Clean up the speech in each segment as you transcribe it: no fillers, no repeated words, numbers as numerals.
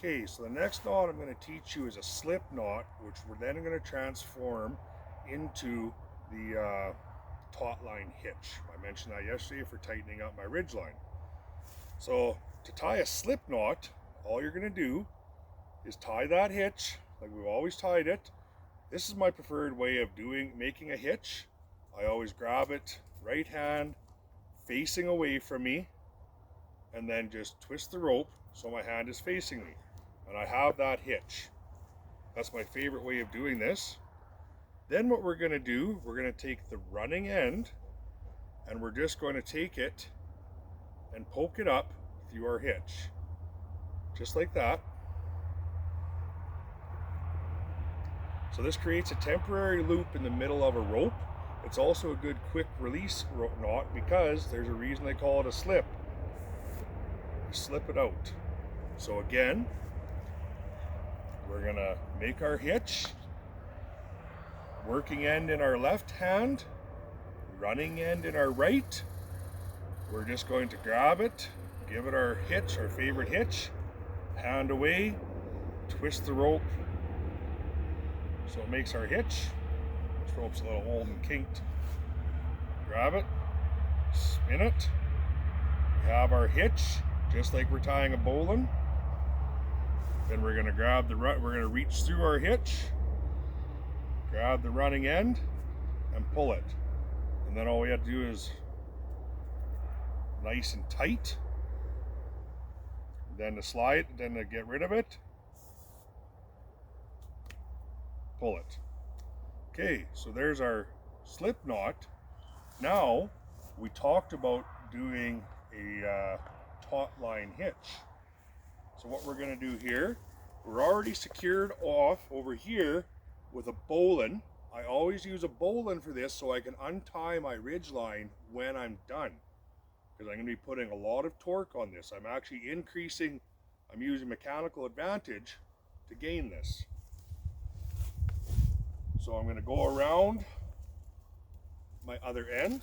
Okay, so the next knot I'm going to teach you is a slip knot, which we're then going to transform into the taut line hitch. I mentioned that yesterday for tightening up my ridge line. So to tie a slip knot, all you're going to do is tie that hitch like we've always tied it. This is my preferred way of making a hitch. I always grab it right hand facing away from me and then just twist the rope so my hand is facing me. And I have that hitch. That's my favorite way of doing this. Then what we're going to do, we're going to take the running end and we're just going to take it and poke it up through our hitch. Just like that. So this creates a temporary loop in the middle of a rope. It's also a good quick release knot because there's a reason they call it a slip. You slip it out. So again, we're going to make our hitch, working end in our left hand, running end in our right. We're just going to grab it, give it our hitch, our favorite hitch, hand away, twist the rope so it makes our hitch. This rope's a little old and kinked. Grab it, spin it. We have our hitch, just like we're tying a bowline. Then we're going to we're going to reach through our hitch, grab the running end, and pull it. And then all we have to do is nice and tight. Then to slide, then to get rid of it, pull it. Okay, so there's our slip knot. Now, we talked about doing a taut line hitch. So what we're going to do here, we're already secured off over here with a bowline. I always use a bowline for this so I can untie my ridge line when I'm done, because I'm going to be putting a lot of torque on this. I'm actually I'm using mechanical advantage to gain this. So I'm going to go around my other end.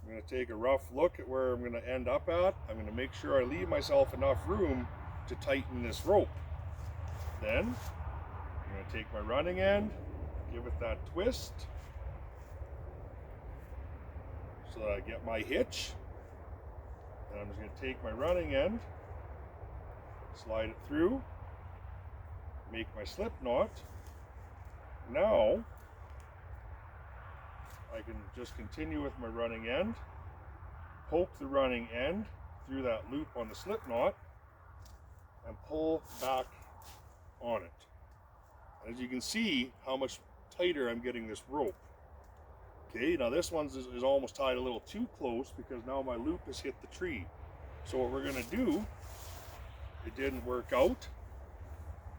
I'm going to take a rough look at where I'm going to end up at. I'm going to make sure I leave myself enough room to tighten this rope. Then I'm going to take my running end, give it that twist so that I get my hitch. And I'm just going to take my running end, slide it through, make my slip knot. Now I can just continue with my running end, poke the running end through that loop on the slip knot, and pull back on it. As you can see how much tighter I'm getting this rope. Okay, now this one is almost tied a little too close because now my loop has hit the tree. So what we're going to do, it didn't work out.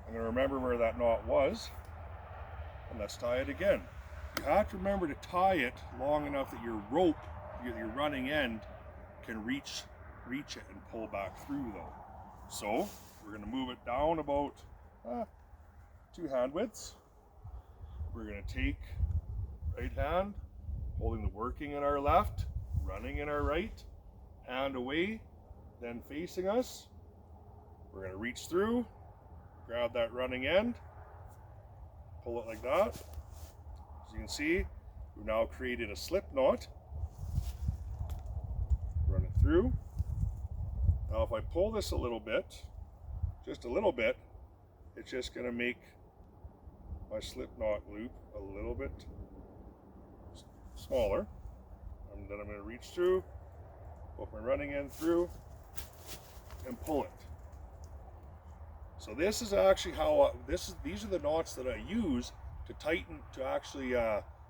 I'm going to remember where that knot was, and let's tie it again. You have to remember to tie it long enough that your rope, your running end, can reach it and pull back through though. So we're going to move it down about 2 hand widths. We're going to take right hand, holding the working in our left, running in our right, hand away, then facing us. We're going to reach through, grab that running end, pull it like that. As you can see, we've now created a slip knot. Run it through. Now if I pull this a little bit, just a little bit, it's just going to make my slip knot loop a little bit smaller. And then I'm going to reach through, put my running end through, and pull it. So this is actually how these are the knots that I use to tighten, to actually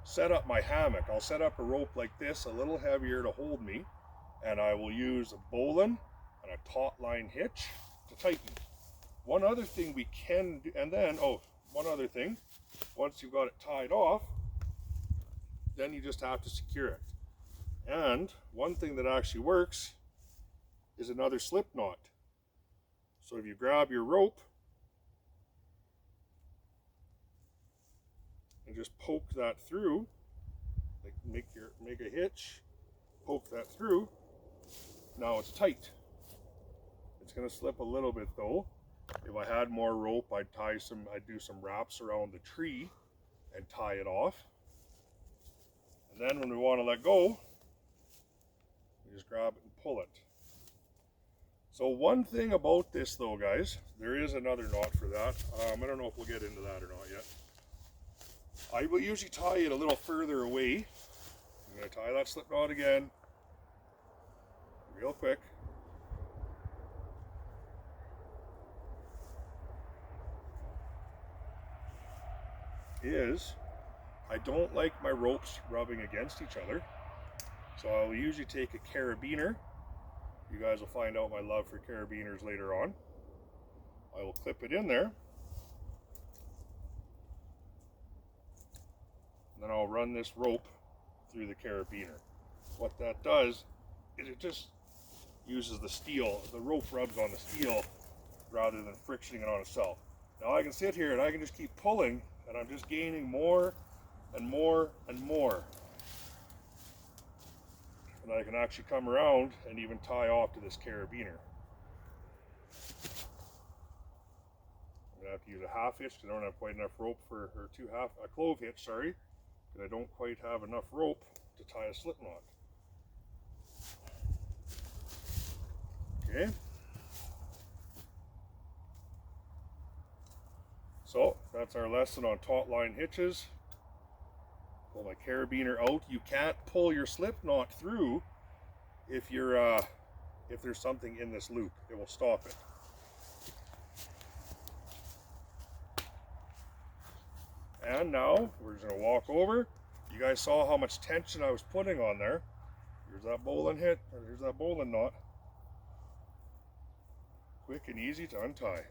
set up my hammock. I'll set up a rope like this, a little heavier to hold me, and I will use a bowline and a taut line hitch to tighten. One other thing we can do, and then, one other thing, once you've got it tied off, then you just have to secure it. And one thing that actually works is another slip knot. So if you grab your rope and just poke that through, like make a hitch, poke that through, now it's tight. It's going to slip a little bit though. If I had more rope, I'd do some wraps around the tree and tie it off. And then when we want to let go, we just grab it and pull it. So one thing about this though, guys, there is another knot for that. I don't know if we'll get into that or not yet. I will usually tie it a little further away. I'm going to tie that slip knot again, real quick. I don't like my ropes rubbing against each other, so I will usually take a carabiner. You guys will find out my love for carabiners later on. I will clip it in there, and then I'll run this rope through the carabiner. What that does is it just uses the steel, the rope rubs on the steel rather than frictioning it on itself. Now I can sit here and I can just keep pulling, and I'm just gaining more and more and more. And I can actually come around and even tie off to this carabiner. I'm going to have to use a half hitch because I don't have quite enough rope for, or a clove hitch, sorry, because I don't quite have enough rope to tie a slip knot. Okay. So that's our lesson on taut line hitches. Pull my carabiner out. You can't pull your slip knot through if there's something in this loop. It will stop it. And now we're just going to walk over. You guys saw how much tension I was putting on there. Here's that bowline knot. Quick and easy to untie.